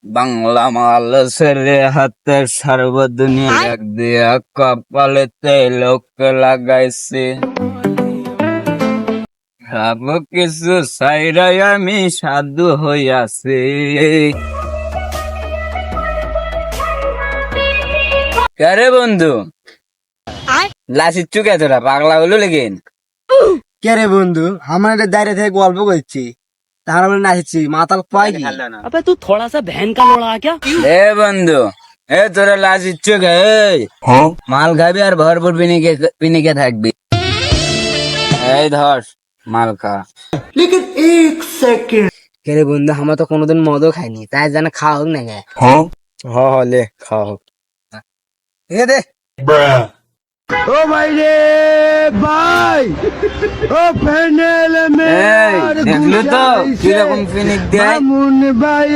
বাংলা মাল ছেড়ে হাতে সার্ব দুনিয়া এক দিয়া কপালেতে লোক লাগাইছে সব কিছু সাইরাই আমি সাধু হইয়াছি। কে বন্ধু লাসিচ্ছু কে তোরা পাগলা হলো লেগেন? কে রে বন্ধু, আমার এটা দাঁড়িয়ে থেকে গল্প করছি, তারা বলে নাচছি মাতাল পাই কি? अबे तू थोड़ा सा बहन का लोड़ा क्या? এ বন্ধু, এ তোরা লাসিচ্ছু কে? মাল খাবি আর ভরপুর পিনিকে থাকবি। এই ধর মাল খা। কে রে বন্ধু, আমরা তো কোনোদিন মদও খাইনি, তাই জানে খাওয়া হোক না গে। লে খাও। এ দে ও ভাই রে ভাই, ও ফাইনাল মে দেখলো তো কিরকম ফিনিক দেয়। মুন ভাই